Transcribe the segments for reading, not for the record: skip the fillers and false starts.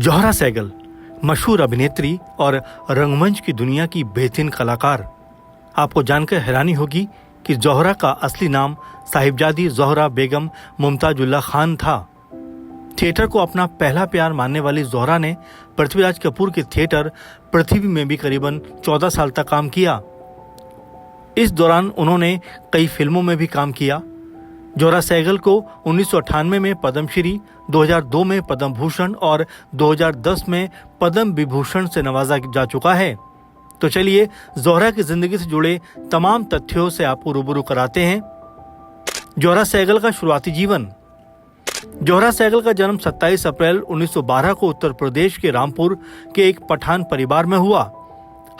जोहरा सहगल मशहूर अभिनेत्री और रंगमंच की दुनिया की बेहतरीन कलाकार। आपको जानकर हैरानी होगी कि जोहरा का असली नाम साहिबजादी जोहरा बेगम मुमताजुल्लाह खान था। थिएटर को अपना पहला प्यार मानने वाली जोहरा ने पृथ्वीराज कपूर के थिएटर पृथ्वी में भी करीबन 14 साल तक काम किया। इस दौरान उन्होंने कई फिल्मों में भी काम किया। जोहरा सहगल को 1998 में पद्मश्री, 2002 में पद्म भूषण और 2010 में पद्म विभूषण से नवाजा जा चुका है। तो चलिए जोहरा की जिंदगी से जुड़े तमाम तथ्यों से आपको रूबरू कराते हैं। जोहरा सहगल का शुरुआती जीवन। जोहरा सहगल का जन्म 27 अप्रैल 1912 को उत्तर प्रदेश के रामपुर के एक पठान परिवार में हुआ।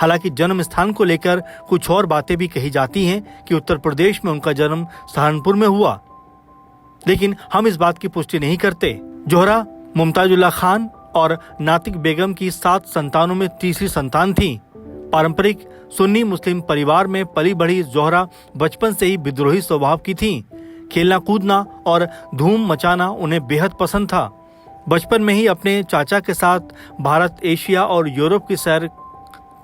हालांकि जन्म स्थान को लेकर कुछ और बातें भी कही जाती हैं कि उत्तर प्रदेश में उनका जन्म सहारनपुर में हुआ, लेकिन हम इस बात की पुष्टि नहीं करते। जोहरा मुमताजुल्लाह खान और नातिक बेगम की 7 संतानों में तीसरी संतान थी। पारंपरिक सुन्नी मुस्लिम परिवार में पली बढ़ी जोहरा बचपन से ही विद्रोही स्वभाव की थी। खेलना कूदना और धूम मचाना उन्हें बेहद पसंद था। बचपन में ही अपने चाचा के साथ भारत, एशिया और यूरोप की सैर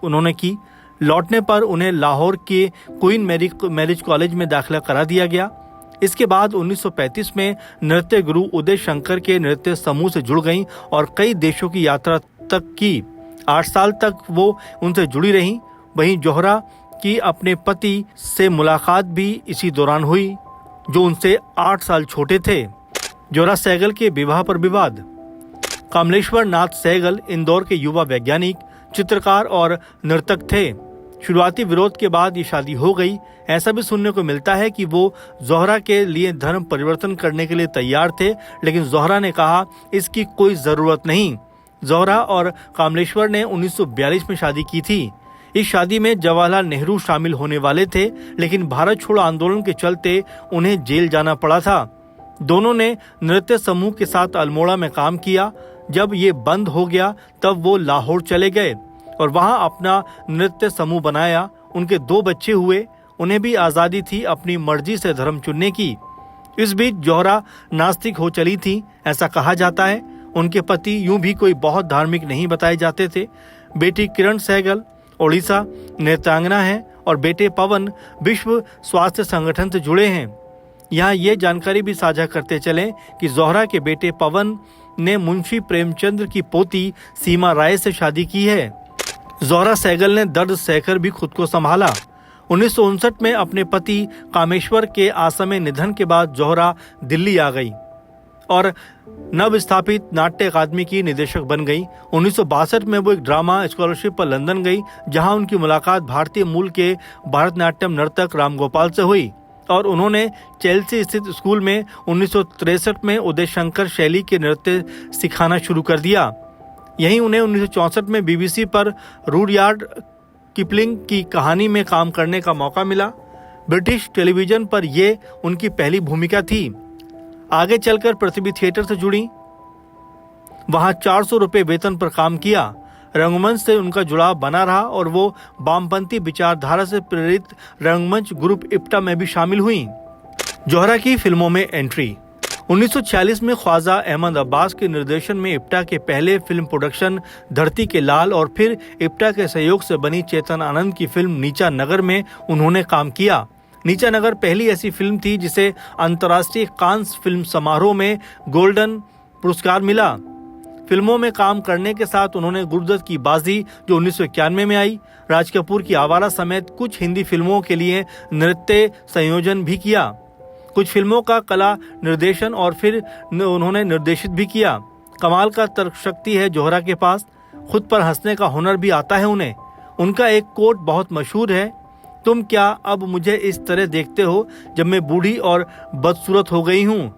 उन्होंने की। लौटने पर उन्हें लाहौर के क्वीन मैरिज कॉलेज में दाखिला करा दिया गया। इसके बाद 1935 में नृत्य गुरु उदय शंकर के नृत्य समूह से जुड़ गईं और कई देशों की यात्रा तक की। 8 साल तक वो उनसे जुड़ी रहीं। वहीं जोहरा की अपने पति से मुलाकात भी इसी दौरान हुई, जो उनसे 8 साल छोटे थे। जोहरा सहगल के विवाह पर विवाद। कमलेश्वर नाथ सहगल इंदौर के युवा वैज्ञानिक, चित्रकार और नर्तक थे। शुरुआती विरोध के बाद ये शादी हो गई। ऐसा भी सुनने को मिलता है कि वो जोहरा के लिए धर्म परिवर्तन करने के लिए तैयार थे, लेकिन जोहरा ने कहा इसकी कोई जरूरत नहीं। जोहरा और कमलेश्वर ने 1942 में शादी की थी। इस शादी में जवाहरलाल नेहरू शामिल होने वाले थे, लेकिन भारत छोड़ो आंदोलन के चलते उन्हें जेल जाना पड़ा था। दोनों ने नृत्य समूह के साथ अल्मोड़ा में काम किया। जब ये बंद हो गया तब वो लाहौर चले गए और वहां अपना नृत्य समूह बनाया। उनके 2 बच्चे हुए। उन्हें भी आज़ादी थी अपनी मर्जी से धर्म चुनने की। इस बीच जोहरा नास्तिक हो चली थी, ऐसा कहा जाता है। उनके पति यूं भी कोई बहुत धार्मिक नहीं बताए जाते थे। बेटी किरण सहगल ओडिशा नृत्यांगना है और बेटे पवन विश्व स्वास्थ्य संगठन से जुड़े हैं। यहाँ ये जानकारी भी साझा करते चलें कि जोहरा के बेटे पवन ने मुंशी प्रेमचंद्र की पोती सीमा राय से शादी की है। जोहरा सहगल ने दर्द सहकर भी खुद को संभाला। 1959 में अपने पति कामेश्वर के असमय निधन के बाद जोहरा दिल्ली आ गई और नव स्थापित नाट्य अकादमी की निदेशक बन गई। 1962 में वो एक ड्रामा स्कॉलरशिप पर लंदन गई, जहां उनकी मुलाकात भारतीय मूल के भरतनाट्यम नर्तक रामगोपाल से हुई और उन्होंने चेल्सी स्थित स्कूल में 1963 में उदय शंकर शैली के नृत्य सिखाना शुरू कर दिया। यहीं उन्हें 1964 में बीबीसी पर रूडयार्ड किपलिंग की कहानी में काम करने का मौका मिला। ब्रिटिश टेलीविजन पर यह उनकी पहली भूमिका थी। आगे चलकर पृथ्वी थिएटर से जुड़ी। वहां 400 रुपये वेतन पर काम किया। रंगमंच से उनका जुड़ाव बना रहा और वो वामपंथी विचारधारा से प्रेरित रंगमंच ग्रुप इप्टा में भी शामिल हुई। जोहरा की फिल्मों में एंट्री। 1946 में ख्वाजा अहमद अब्बास के निर्देशन में इप्टा के पहले फिल्म प्रोडक्शन धरती के लाल और फिर इप्टा के सहयोग से बनी चेतन आनंद की फिल्म नीचा नगर में उन्होंने काम किया। नीचा नगर पहली ऐसी फिल्म थी जिसे अंतर्राष्ट्रीय कांस फिल्म समारोह में गोल्डन पुरस्कार मिला। फिल्मों में काम करने के साथ उन्होंने गुरुदत्त की बाजी जो 1991 में आई, राज कपूर की आवारा समेत कुछ हिंदी फिल्मों के लिए नृत्य संयोजन भी किया। कुछ फिल्मों का कला निर्देशन और फिर उन्होंने निर्देशित भी किया। कमाल का तर्क शक्ति है जोहरा के पास। खुद पर हंसने का हुनर भी आता है उन्हें। उनका एक कोट बहुत मशहूर है, तुम क्या अब मुझे इस तरह देखते हो जब मैं बूढ़ी और बदसूरत हो गई हूँ,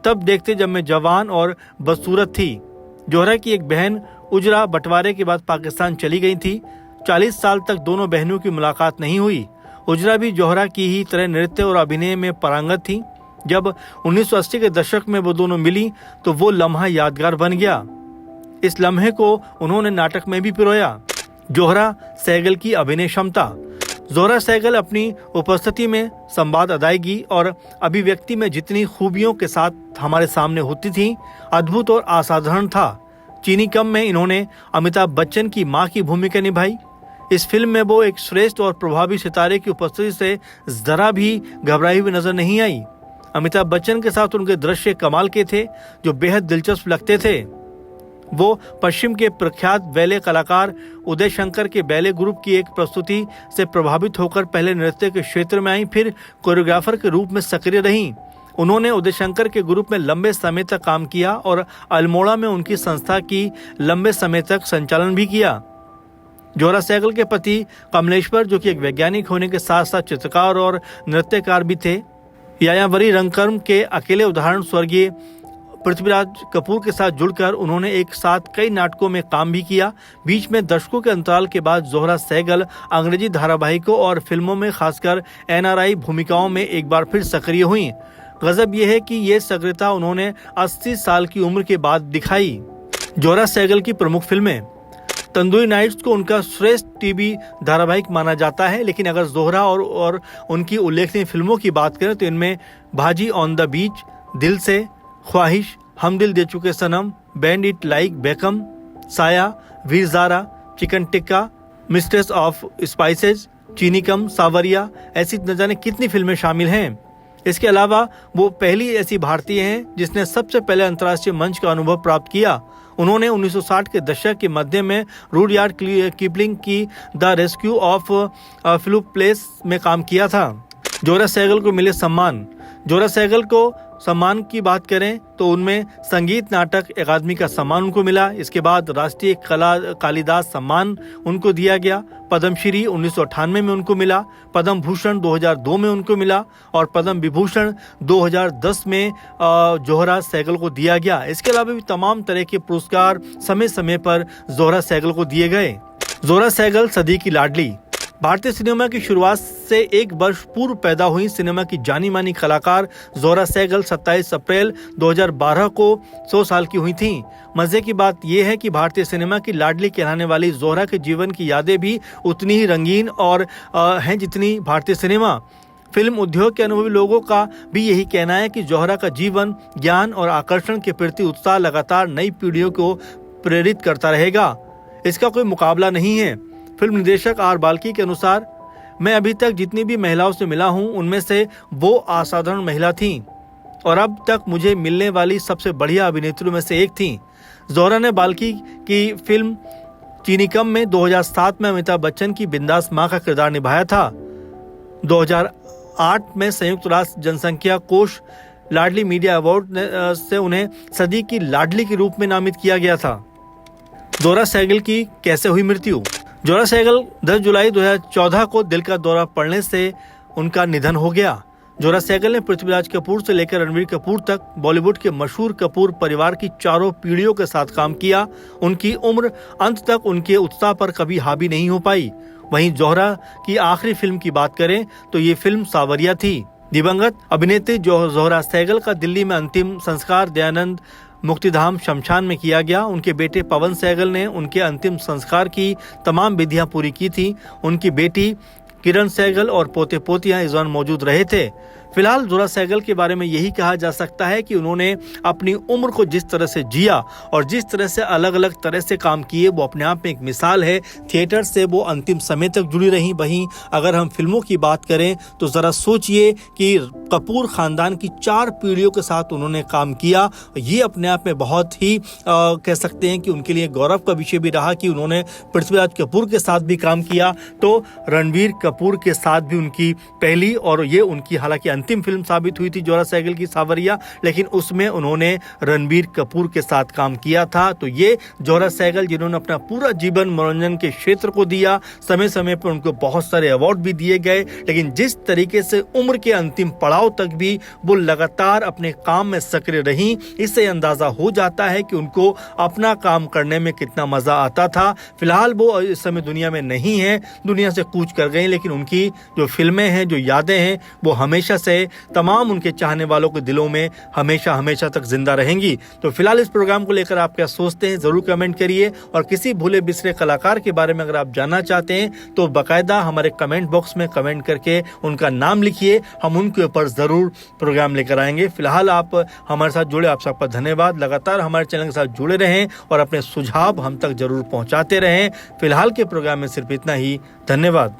तब देखते जब मैं जवान और बदसूरत थी। जोहरा की एक बहन उजरा बंटवारे के बाद पाकिस्तान चली गई थी। 40 साल तक दोनों बहनों की मुलाकात नहीं हुई। उजरा भी जोहरा की ही तरह नृत्य और अभिनय में पारंगत थी। जब 1980 के दशक में वो दोनों मिली तो वो लम्हा यादगार बन गया। इस लम्हे को उन्होंने नाटक में भी पिरोया। जोहरा सहगल की अभिनय क्षमता। जोहरा सहगल अपनी उपस्थिति में संवाद अदायगी और अभिव्यक्ति में जितनी खूबियों के साथ हमारे सामने होती थी, अद्भुत और असाधारण था। चीनी कम में इन्होंने अमिताभ बच्चन की मां की भूमिका निभाई। इस फिल्म में वो एक श्रेष्ठ और प्रभावी सितारे की उपस्थिति से जरा भी घबराई हुई नजर नहीं आई। अमिताभ बच्चन के साथ उनके दृश्य कमाल के थे, जो बेहद दिलचस्प लगते थे। वो पश्चिम के प्रख्यात बैले कलाकार उदय शंकर के बैले ग्रुप की एक प्रस्तुति से प्रभावित होकर पहले नृत्य के क्षेत्र में आई, फिर कोरियोग्राफर के रूप में सक्रिय रहीं। उन्होंने उदय शंकर के ग्रुप में लंबे समय तक काम किया और अल्मोड़ा में उनकी संस्था की लंबे समय तक संचालन भी किया। जोहरा सहगल के पति कमलेश्वर, जो कि एक वैज्ञानिक होने के साथ साथ चित्रकार और नृत्यकार भी थे, यायावरी रंगकर्म के अकेले उदाहरण स्वर्गीय पृथ्वीराज कपूर के साथ जुड़कर उन्होंने एक साथ कई नाटकों में काम भी किया। बीच में दशकों के अंतराल के बाद जोहरा सहगल अंग्रेजी धारावाहिकों और फिल्मों में खासकर NRI भूमिकाओं में एक बार फिर सक्रिय हुई। गजब यह है कि ये सक्रियता उन्होंने 80 साल की उम्र के बाद दिखाई। जोहरा सहगल की प्रमुख फिल्में। तंदूरी नाइट्स को उनका श्रेष्ठ टीवी धारावाहिक माना जाता है, लेकिन अगर जोहरा और उनकी उल्लेखनीय फिल्मों की बात करें तो इनमें भाजी ऑन द बीच, दिल से, ख्वाहिश, हम Dil De Chuke Sanam, bend it like Beckham, Saaya, Veer Zaara, chicken tikka, mistress of spices, Cheeni Kum, सावरिया, ऐसी न जाने कितनी फिल्में शामिल हैं। इसके अलावा वो पहली ऐसी भारतीय हैं जिसने सबसे पहले अंतर्राष्ट्रीय मंच का अनुभव प्राप्त किया। उन्होंने 1960 के दशक के मध्य में रुडयार्ड किपलिंग की the rescue of Philip place में काम किया था। जोहरा सहगल को मिले सम्मान। जोहरा सहगल को सम्मान की बात करें तो उनमें संगीत नाटक अकादमी का सम्मान उनको मिला। इसके बाद राष्ट्रीय कालिदास सम्मान उनको दिया गया। पद्मश्री 1998 में उनको मिला। पद्म भूषण 2002 में उनको मिला और पद्म विभूषण 2010 में जोहरा सहगल को दिया गया। इसके अलावा भी तमाम तरह के पुरस्कार समय समय पर जोहरा सहगल को दिए गए। जोहरा सहगल सदी की लाडली। भारतीय सिनेमा की शुरुआत से एक वर्ष पूर्व पैदा हुई सिनेमा की जानी मानी कलाकार जोहरा सहगल 27 अप्रैल 2012 को 100 साल की हुई थीं। मजे की बात यह है कि भारतीय सिनेमा की लाडली कहलाने वाली जोहरा के जीवन की यादें भी उतनी ही रंगीन और हैं जितनी भारतीय सिनेमा। फिल्म उद्योग के अनुभवी लोगों का भी यही कहना है कि जोहरा का जीवन, ज्ञान और आकर्षण के प्रति उत्साह लगातार नई पीढ़ियों को प्रेरित करता रहेगा। इसका कोई मुकाबला नहीं है। फिल्म निर्देशक आर बाल्की के अनुसार, मैं अभी तक जितनी भी महिलाओं से मिला हूं उनमें से वो असाधारण महिला थीं और अब तक मुझे मिलने वाली सबसे बढ़िया अभिनेत्रियों में से एक थीं। जोहरा ने बाल्की की फिल्म चीनी कम में 2007 में अमिताभ बच्चन की बिंदास मां का किरदार निभाया था। 2008 में संयुक्त राष्ट्र जनसंख्या कोष लाडली मीडिया अवार्ड से उन्हें सदी की लाडली के रूप में नामित किया गया था। जोहरा सहगल की कैसे हुई मृत्यु। जोहरा सहगल 10 जुलाई 2014 को दिल का दौरा पड़ने से उनका निधन हो गया। जोहरा सहगल ने पृथ्वीराज कपूर से लेकर रणबीर कपूर तक बॉलीवुड के मशहूर कपूर परिवार की चारों पीढ़ियों के साथ काम किया। उनकी उम्र अंत तक उनके उत्साह पर कभी हावी नहीं हो पाई। वहीं जोहरा की आखिरी फिल्म की बात करें तो ये फिल्म सावरिया थी। दिवंगत अभिनेत्री जोहरा सहगल का दिल्ली में अंतिम संस्कार दयानंद मुक्तिधाम शमशान में किया गया। उनके बेटे पवन सहगल ने उनके अंतिम संस्कार की तमाम विधियां पूरी की थी। उनकी बेटी किरण सहगल और पोते पोतियां इस दौरान मौजूद रहे थे। फिलहाल जोहरा सहगल के बारे में यही कहा जा सकता है कि उन्होंने अपनी उम्र को जिस तरह से जिया और जिस तरह से अलग अलग तरह से काम किए वो अपने आप में एक मिसाल है। थिएटर से वो अंतिम समय तक जुड़ी रही। वहीं अगर हम फिल्मों की बात करें तो जरा सोचिए कि कपूर खानदान की 4 पीढ़ियों के साथ उन्होंने काम किया। ये अपने आप में बहुत ही कह सकते हैं कि उनके लिए गौरव का विषय भी रहा कि उन्होंने पृथ्वीराज कपूर के साथ भी काम किया तो रणबीर कपूर के साथ भी उनकी पहली और ये उनकी हालांकि अंतिम फिल्म साबित हुई थी जोहरा सहगल की सावरिया, लेकिन उसमें उन्होंने रणबीर कपूर के साथ काम किया था। तो ये जोहरा सहगल जिन्होंने अपना पूरा जीवन मनोरंजन के क्षेत्र को दिया। समय समय पर उनको बहुत सारे अवार्ड भी दिए गए, लेकिन जिस तरीके से उम्र के अंतिम पड़ाव तक भी वो लगातार अपने काम में सक्रिय रही, इससे अंदाजा हो जाता है कि उनको अपना काम करने में कितना मजा आता था। फिलहाल वो इस समय दुनिया में नहीं है, दुनिया से कूच कर गए, लेकिन उनकी जो फिल्में हैं, जो यादें हैं, वो हमेशा से से तमाम उनके चाहने वालों के दिलों में हमेशा हमेशा तक जिंदा रहेंगी। तो फिलहाल इस प्रोग्राम को लेकर आप क्या सोचते हैं जरूर कमेंट करिए, और किसी भूले बिसरे कलाकार के बारे में अगर आप जानना चाहते हैं तो बाकायदा हमारे कमेंट बॉक्स में कमेंट करके उनका नाम लिखिए, हम उनके ऊपर जरूर प्रोग्राम लेकर आएंगे। फिलहाल आप हमारे साथ जुड़े, आप सबका धन्यवाद। लगातार हमारे चैनल के साथ जुड़े रहें और अपने सुझाव हम तक जरूर पहुंचाते रहें। फिलहाल के प्रोग्राम में सिर्फ इतना ही। धन्यवाद।